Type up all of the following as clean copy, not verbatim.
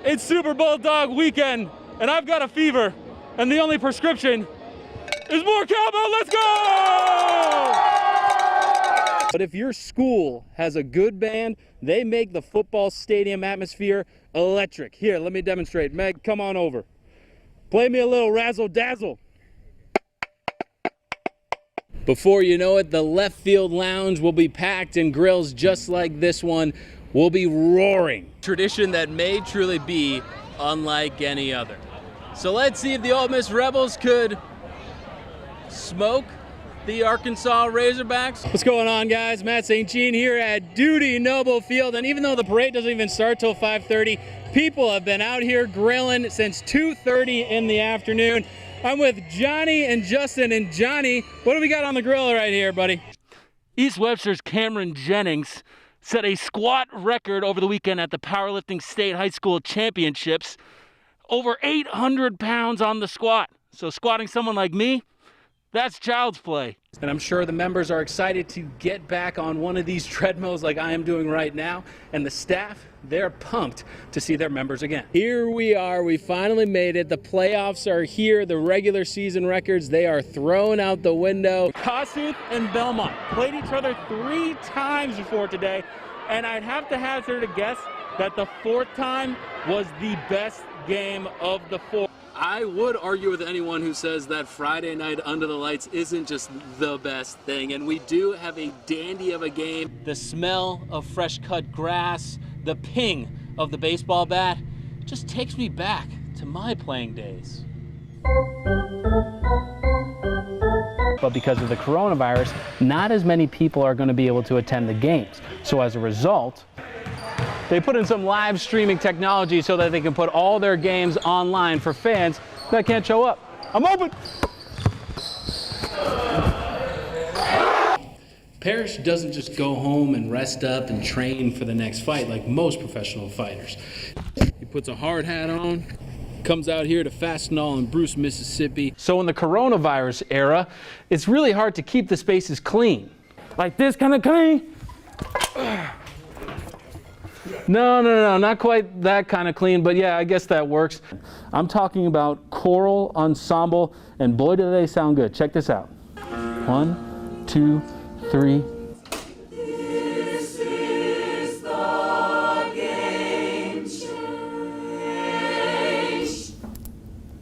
It's Super Bowl dog weekend, and I've got a fever, and the only prescription is more cowbell. Let's go! But if your school has a good band, they make the football stadium atmosphere electric. Here, let me demonstrate. Meg, come on over. Play me a little razzle dazzle. Before you know it, the left field lounge will be packed and grills just like this one will be roaring. Tradition that may truly be unlike any other. So let's see if the Ole Miss Rebels could smoke the Arkansas Razorbacks. What's going on, guys? Matt St. Jean here at Duty Noble Field, and even though the parade doesn't even start till 5:30, people have been out here grilling since 2:30 in the afternoon. I'm with Johnny and Justin, and Johnny, what do we got on the grill right here, buddy? East Webster's Cameron Jennings set a squat record over the weekend at the Powerlifting State High School Championships. Over 800 pounds on the squat. So squatting someone like me, that's child's play. And I'm sure the members are excited to get back on one of these treadmills like I am doing right now. And the staff, they're pumped to see their members again. Here we are. We finally made it. The playoffs are here. The regular season records, they are thrown out the window. Kossuth and Belmont played each other 3 times before today. And I'd have to hazard a guess that the 4th time was the best game of the 4. I would argue with anyone who says that Friday night under the lights isn't just the best thing, and we do have a dandy of a game. The smell of fresh cut grass, the ping of the baseball bat, just takes me back to my playing days. But because of the coronavirus, not as many people are going to be able to attend the games. So as a result, they put in some live streaming technology so that they can put all their games online for fans that can't show up. I'm open. Parrish doesn't just go home and rest up and train for the next fight like most professional fighters. He puts a hard hat on, comes out here to Fastenal in Bruce, Mississippi. So in the coronavirus era, it's really hard to keep the spaces clean. Like this kind of clean. No, not quite that kind of clean, but yeah, I guess that works. I'm talking about choral ensemble, and boy, do they sound good. Check this out. 1, 2, 3. This is the game change.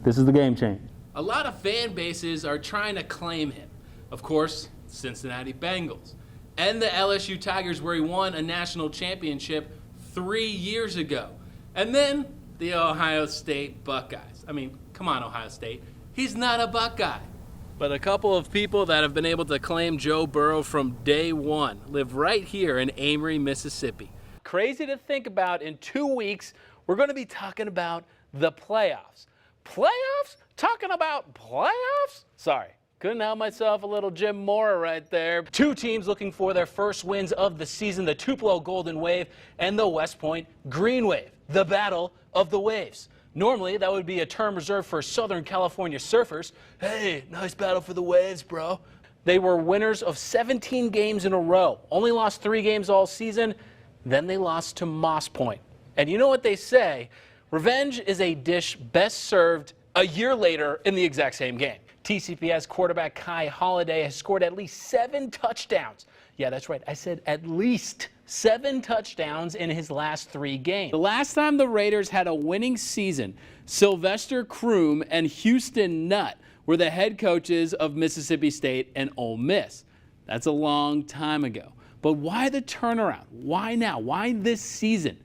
This is the game change. A lot of fan bases are trying to claim him. Of course, Cincinnati Bengals and the LSU Tigers, where he won a national championship 3 years ago. And then the Ohio State Buckeyes. I mean, come on, Ohio State. He's not a Buckeye. But a couple of people that have been able to claim Joe Burrow from day one live right here in Amory, Mississippi. Crazy to think about. In 2 weeks, we're going to be talking about the playoffs. Playoffs? Talking about playoffs? Sorry. Couldn't help myself, a little Jim Mora right there. 2 teams looking for their first wins of the season, the Tupelo Golden Wave and the West Point Green Wave, the battle of the waves. Normally, that would be a term reserved for Southern California surfers. Hey, nice battle for the waves, bro. They were winners of 17 games in a row, only lost 3 games all season, then they lost to Moss Point. And you know what they say, revenge is a dish best served a year later in the exact same game. TCPS quarterback Kai Holiday has scored at least 7 touchdowns. Yeah, that's right. I said at least 7 touchdowns in his last 3 games. The last time the Raiders had a winning season, Sylvester Croom and Houston Nutt were the head coaches of Mississippi State and Ole Miss. That's a long time ago. But why the turnaround? Why now? Why this season?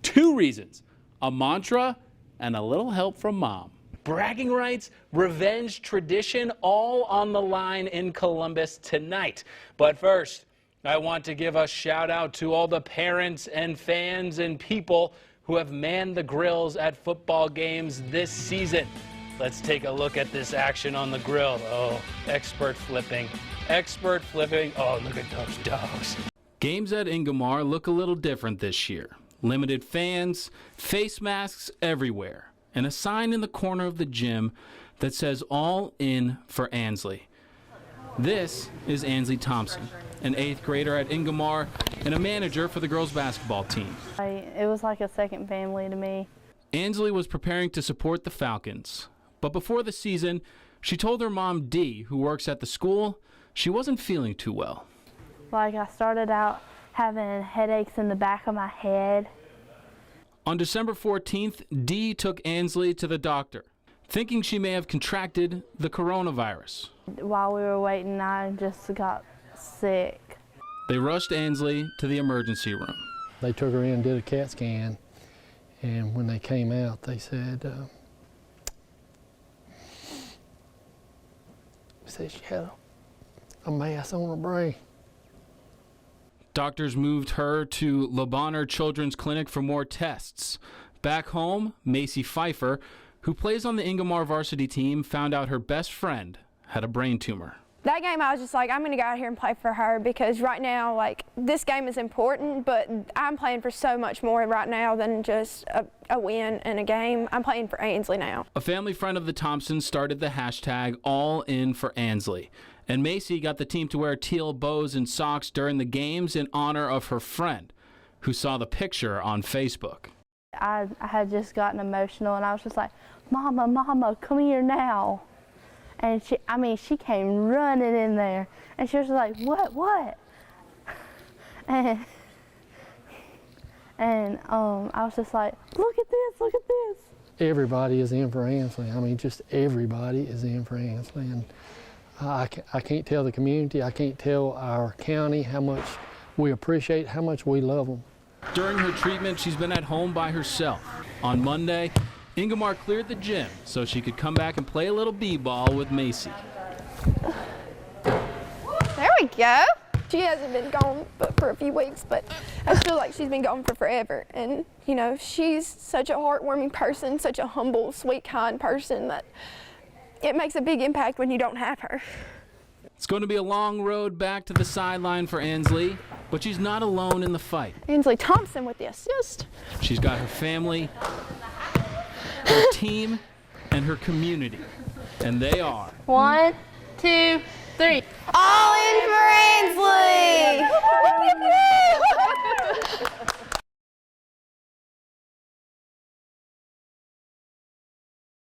2 reasons: a mantra and a little help from mom. Bragging rights, revenge, tradition, all on the line in Columbus tonight. But first, I want to give a shout out to all the parents and fans and people who have manned the grills at football games this season. Let's take a look at this action on the grill. Oh, expert flipping. Expert flipping. Oh, look at those dogs. Games at Ingomar look a little different this year. Limited fans, face masks everywhere, and a sign in the corner of the gym that says "All in for Ansley." This is Ansley Thompson, an 8th grader at Ingomar and a manager for the girls basketball team. It was like a second family to me. Ansley was preparing to support the Falcons. But before the season, she told her mom, Dee, who works at the school, she wasn't feeling too well. Like, I started out having headaches in the back of my head. On December 14th, Dee took Ansley to the doctor, thinking she may have contracted the coronavirus. While we were waiting, I just got sick. They rushed Ansley to the emergency room. They took her in and did a CAT scan, and when they came out, they said she had a mass on her brain. Doctors moved her to Le Bonheur Children's Clinic for more tests. Back home, Macy Pfeiffer, who plays on the Ingomar varsity team, found out her best friend had a brain tumor. That game, I was just like, I'm going to go out here and play for her, because right now, like, this game is important, but I'm playing for so much more right now than just a win in a game. I'm playing for Ansley now. A family friend of the Thompsons started the hashtag All In for Ansley, and Macy got the team to wear teal bows and socks during the games in honor of her friend, who saw the picture on Facebook. I had just gotten emotional, and I was just like, Mama, Mama, come here now. And she came running in there, and she was like, what? And I was just like, look at this. Everybody is in for Ansley. I mean, just everybody is in for Ansley. And I can't tell the community, I can't tell our county how much we appreciate, how much we love them. During her treatment, she's been at home by herself. On Monday, Ingomar cleared the gym so she could come back and play a little b-ball with Macy. There we go. She hasn't been gone but for a few weeks, but I feel like she's been gone for forever. And, you know, she's such a heartwarming person, such a humble, sweet, kind person that it makes a big impact when you don't have her. It's going to be a long road back to the sideline for Ansley, but she's not alone in the fight. Ansley Thompson with the assist. She's got her family, her team, and her community. And they are 1, 2, 3. All in for